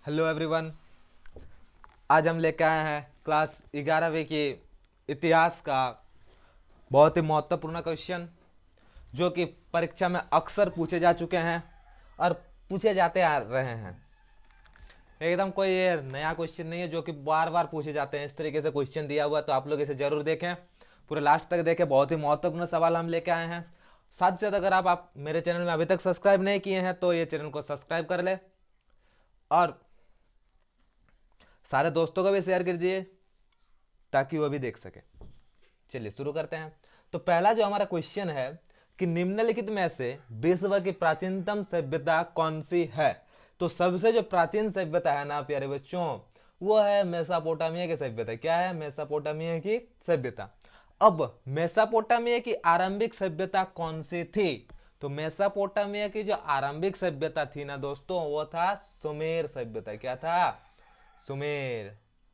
Hello everyone. आज हम लेकर आए हैं क्लास 11वीं की इतिहास का बहुत ही महत्वपूर्ण क्वेश्चन, जो कि परीक्षा में अक्सर पूछे जा चुके हैं और पूछे जाते आ रहे हैं। एकदम कोई ये नया क्वेश्चन नहीं है, जो कि बार बार पूछे जाते हैं। इस तरीके से क्वेश्चन दिया हुआ है, तो आप लोग इसे जरूर देखें, पूरे लास्ट तक देखें। बहुत ही महत्वपूर्ण सवाल हम लेके आए हैं। साथ ही साथ अगर आप मेरे चैनल में अभी तक सब्सक्राइब नहीं किए हैं तो ये चैनल को सब्सक्राइब कर ले और सारे दोस्तों को भी शेयर कर दीजिए ताकि वो भी देख सके। चलिए शुरू करते हैं। तो पहला जो हमारा क्वेश्चन है कि निम्नलिखित में से विश्व की प्राचीनतम सभ्यता कौन सी है। तो सबसे जो प्राचीन सभ्यता है ना प्यारे बच्चों, वो है मेसोपोटामिया की सभ्यता। क्या है? मेसोपोटामिया की सभ्यता। अब मेसोपोटामिया की आरंभिक सभ्यता कौन सी थी? तो मेसोपोटामिया की जो आरंभिक सभ्यता थी ना दोस्तों, वो था सुमेर सभ्यता। क्या था? सुमेर।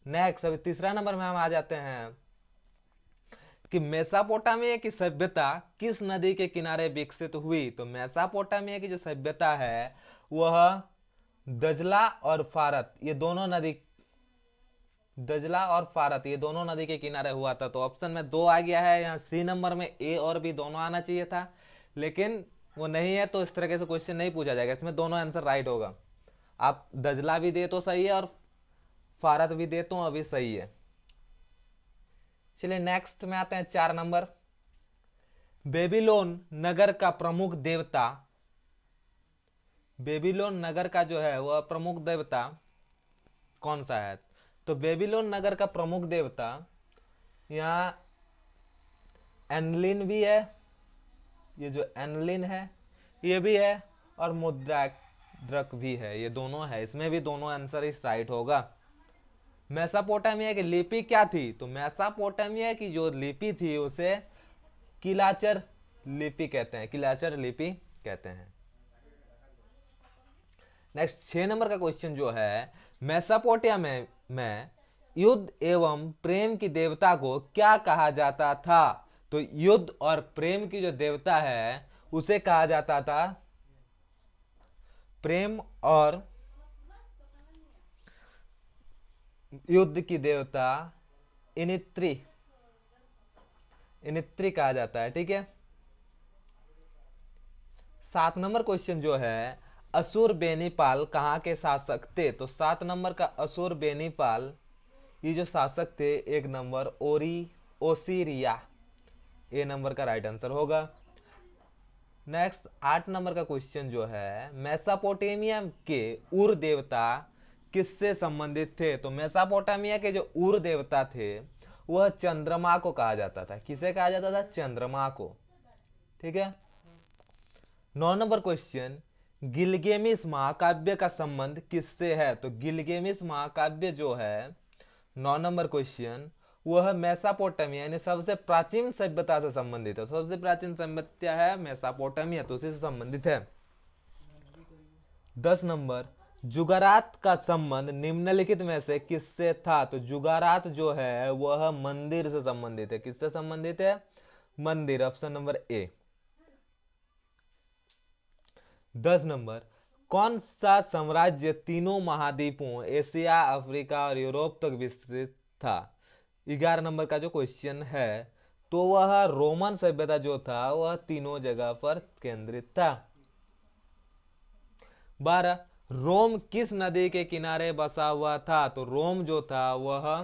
नेक्स्ट, अभी तीसरा नंबर में हम आ जाते हैं कि मेसोपोटामिया की सभ्यता किस नदी के किनारे विकसित हुई। तो मेसोपोटामिया की जो सभ्यता है वह दजला और फारत, ये दोनों नदी, दजला और फारत ये दोनों नदी के किनारे हुआ था। तो ऑप्शन में दो आ गया है, यहाँ सी नंबर में ए और बी दोनों आना चाहिए था, लेकिन वो नहीं है। तो इस तरह से क्वेश्चन नहीं पूछा जाएगा, इसमें दोनों आंसर राइट होगा। आप दजला भी दे तो सही है और फारत भी दे तो अभी सही है। चलिए नेक्स्ट में आते हैं, 4 नंबर। बेबीलोन नगर का प्रमुख देवता, बेबीलोन नगर का जो है वह प्रमुख देवता कौन सा है? तो बेबीलोन नगर का प्रमुख देवता यहाँ एनलिन भी है, ये जो एनलिन है ये भी है, और मुद्राक भी है, ये दोनों है। इसमें भी दोनों आंसर इस राइट होगा। मेसोपोटामिया की लिपि क्या थी? तो मेसोपोटामिया की जो लिपि थी उसे किलाचर लिपि कहते हैं, किलाचर लिपि कहते हैं। नेक्स्ट 6 नंबर का क्वेश्चन जो है, मेसोपोटामिया में युद्ध एवं प्रेम की देवता को क्या कहा जाता था? तो युद्ध और प्रेम की जो देवता है उसे कहा जाता था, प्रेम और युद्ध की देवता इनित्री, इनित्री कहा जाता है। ठीक है। 7 नंबर क्वेश्चन जो है, असुर बेनीपाल कहाँ के शासक थे? तो 7 नंबर का असुर बेनीपाल, ये जो शासक थे, 1 नंबर ओसीरिया, ए नंबर का राइट आंसर होगा। नेक्स्ट 8 नंबर का क्वेश्चन जो है, मेसोपोटामिया के उर देवता किससे संबंधित थे? तो मेसोपोटामिया के जो उर देवता थे वह चंद्रमा को कहा जाता था। किसे कहा जाता था? चंद्रमा को। ठीक है। 9 नंबर क्वेश्चन, गिलगेमिस महाकाव्य का संबंध किससे है? तो गिलगेमिस महाकाव्य जो है, 9 नंबर क्वेश्चन, वह मेसोपोटामिया यानी सबसे प्राचीन सभ्यता से संबंधित है। सबसे प्राचीन सभ्यता है मेसोपोटामिया, तो उसी से संबंधित है। 10 नंबर, जुगारात का संबंध निम्नलिखित में से किससे था? तो जुगारात जो है वह मंदिर से संबंधित है। किससे संबंधित है? मंदिर, ऑप्शन नंबर ए। 10 नंबर, कौन सा साम्राज्य तीनों महाद्वीपों एशिया, अफ्रीका और यूरोप तक विस्तृत था? 11 नंबर का जो क्वेश्चन है, तो वह रोमन सभ्यता जो था वह तीनों जगह पर केंद्रित था। 12, रोम किस नदी के किनारे बसा हुआ था? तो रोम जो था वह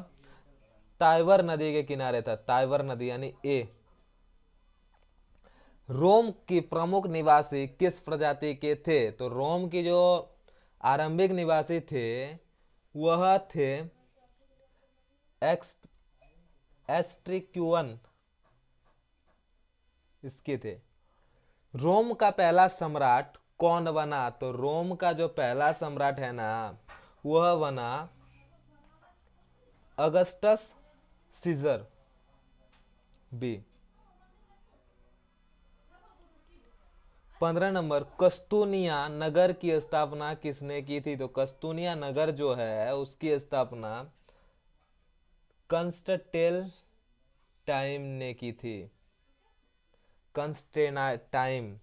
ताइवर नदी के किनारे था, ताइवर नदी यानी ए। रोम की प्रमुख निवासी किस प्रजाति के थे? तो रोम की जो आरंभिक निवासी थे वह थे एक्स एस्ट्रिक्यून, इसके थे। रोम का पहला सम्राट कौन बना? तो रोम का जो पहला सम्राट है ना वह बना अगस्टस सीजर बी। 15 नंबर, कस्तूनिया नगर की स्थापना किसने की थी? तो कस्तूनिया नगर जो है उसकी स्थापना कंस्टेंटाइन टाइम ने की थी, कंस्टेंटाइन।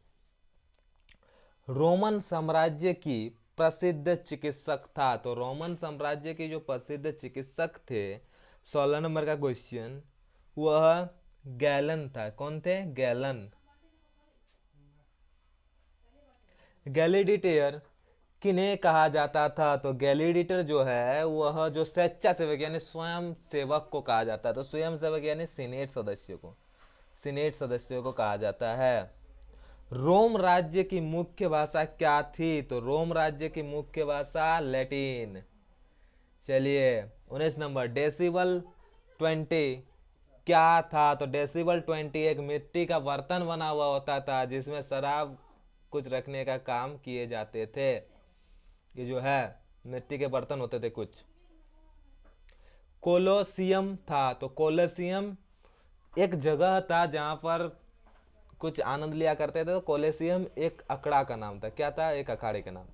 रोमन साम्राज्य की प्रसिद्ध चिकित्सक था? तो रोमन साम्राज्य के जो प्रसिद्ध चिकित्सक थे, 16 नंबर का क्वेश्चन, वह गैलन था। कौन थे? गैलन। गैलीडिएटर किन्हें कहा जाता था? तो गैलीडिएटर जो है वह जो स्वेच्छासेवक यानी स्वयं सेवक को कहा जाता है। तो स्वयं सेवक यानी सीनेट सदस्य को, सीनेट सदस्यों को कहा जाता है। रोम राज्य की मुख्य भाषा क्या थी? तो रोम राज्य की मुख्य भाषा लैटिन। चलिए 19 नंबर, डेसिबल 20 क्या था? तो डेसिबल 20 एक मिट्टी का बर्तन बना हुआ होता था जिसमें शराब कुछ रखने का काम किए जाते थे। ये जो है मिट्टी के बर्तन होते थे कुछ। कोलोसियम था। तो कोलोसियम एक जगह था जहां पर कुछ आनंद लिया करते थे। तो कोलोसियम एक अखड़ा का नाम था। क्या था? एक अखाड़े का नाम।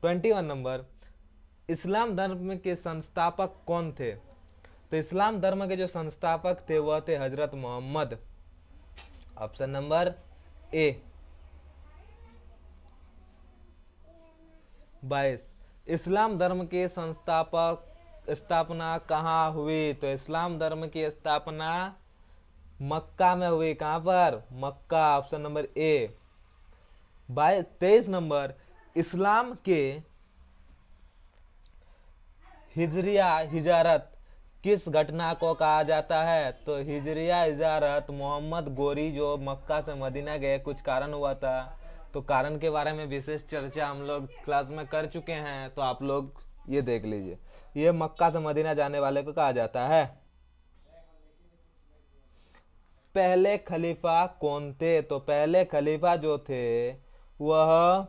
21 नंबर, इस्लाम धर्म के संस्थापक कौन थे? तो इस्लाम धर्म के जो संस्थापक थे वह थे हजरत Muhammad. Option number A. 22, Islam धर्म के संस्थापक स्थापना कहाँ हुई? तो इस्लाम धर्म की स्थापना मक्का में हुई। कहाँ पर? Mecca. Option number A. 23 number, Islam के हिजरिया हिजारत किस घटना को कहा जाता है? तो हिजरिया हिजारत मोहम्मद गोरी जो मक्का से मदीना गए, कुछ कारण हुआ था। तो कारण के बारे में विशेष चर्चा हम लोग क्लास में कर चुके हैं, तो आप लोग ये देख लीजिए। ये मक्का से मदीना जाने वाले को कहा जाता है। पहले खलीफा कौन थे? तो पहले खलीफा जो थे वह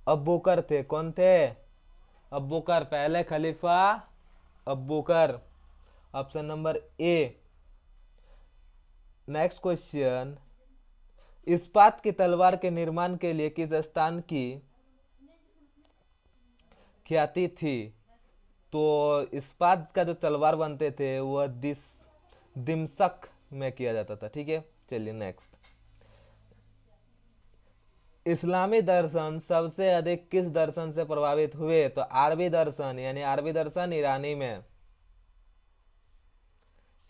अबू बकर थे। कौन थे? Abu Bakr. पहले खलीफा Abu Bakr. Option number A. Next question, इस्पात की तलवार के निर्माण के लिए किस स्थान की ख्याति थी? तो इस्पात का जो तलवार बनते थे वह दिमशक में किया जाता था। ठीक है, चलिए नेक्स्ट, इस्लामी दर्शन सबसे अधिक किस दर्शन से प्रभावित हुए? तो अरबी दर्शन, यानी अरबी दर्शन ईरानी में।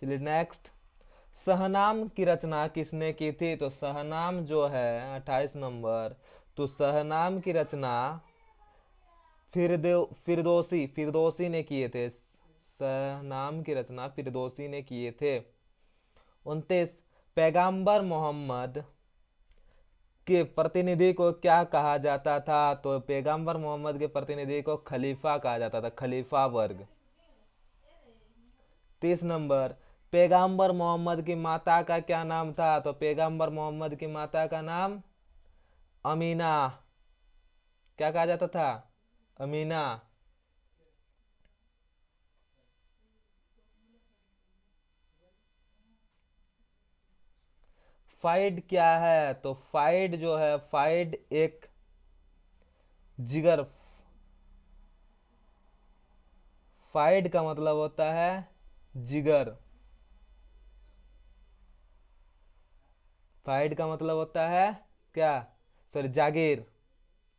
चलिए नेक्स्ट, सहनाम की रचना किसने की थी? तो सहनाम जो है 28 नंबर, तो सहनाम की रचना फिरदौसी फिरदौसी ने किए थे। सहनाम की रचना फिरदौसी ने किए थे। 29, पैगंबर मोहम्मद के प्रतिनिधि को क्या कहा जाता था? तो पैगंबर मोहम्मद के प्रतिनिधि को खलीफा कहा जाता था, खलीफा वर्ग। 30 नंबर, पैगंबर मोहम्मद की माता का क्या नाम था? तो पैगंबर मोहम्मद की माता का नाम अमीना। क्या कहा जाता था? अमीना। फाइड क्या है? तो फाइड जो है, फाइड एक जिगर, फाइड का मतलब होता है जिगर। फाइड का मतलब होता है क्या? सॉरी, जागीर।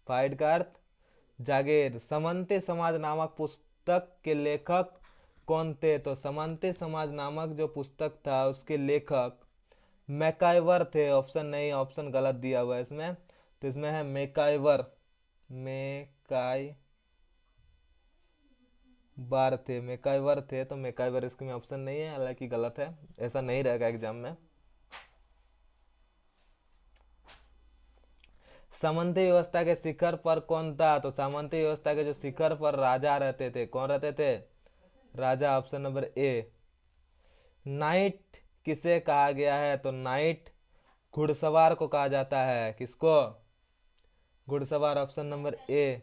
फाइड का अर्थ जागीर। समन्ते समाज नामक पुस्तक के लेखक कौन थे? तो समन्ते समाज नामक जो पुस्तक था उसके लेखक मैकाइवर थे। ऑप्शन नहीं, ऑप्शन गलत दिया हुआ है इसमें, तो इसमें है मैकाइवर। मैकाइवर थे, मैकाइवर थे, तो मैकाइवर इसमें ऑप्शन नहीं है, हालांकि गलत है, ऐसा नहीं रहेगा एग्जाम में। सामंती व्यवस्था के शिखर पर कौन था? तो सामंती व्यवस्था के जो शिखर पर राजा रहते थे, कौन रहते थे? राजा। Option number A. नाइट किसे कहा गया है? तो नाइट घुड़सवार को कहा जाता है। किसको? घुड़सवार। ऑप्शन नंबर ए।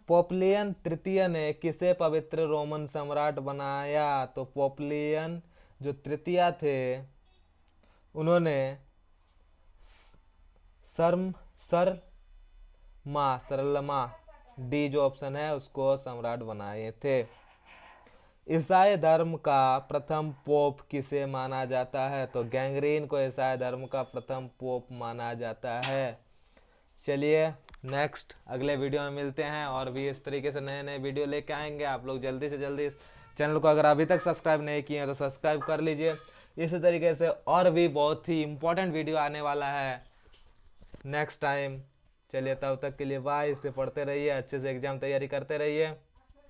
पोपलियन तृतीय ने किसे पवित्र रोमन सम्राट बनाया? तो पोपलियन जो तृतीय थे उन्होंने सर्म सर सरलमा डी जो ऑप्शन है उसको सम्राट बनाए थे। ईसाई धर्म का प्रथम पोप किसे माना जाता है? तो गैंग्रीन को ईसाई धर्म का प्रथम पोप माना जाता है। चलिए नेक्स्ट अगले वीडियो में मिलते हैं, और भी इस तरीके से नए नए वीडियो लेके आएंगे। आप लोग जल्दी से जल्दी चैनल को अगर अभी तक सब्सक्राइब नहीं किए हैं तो सब्सक्राइब कर लीजिए। इसी तरीके से और भी बहुत ही इंपॉर्टेंट वीडियो आने वाला है नेक्स्ट टाइम। चलिए तब तक के लिए बाय। इसे पढ़ते रहिए, अच्छे से एग्जाम तैयारी करते रहिए।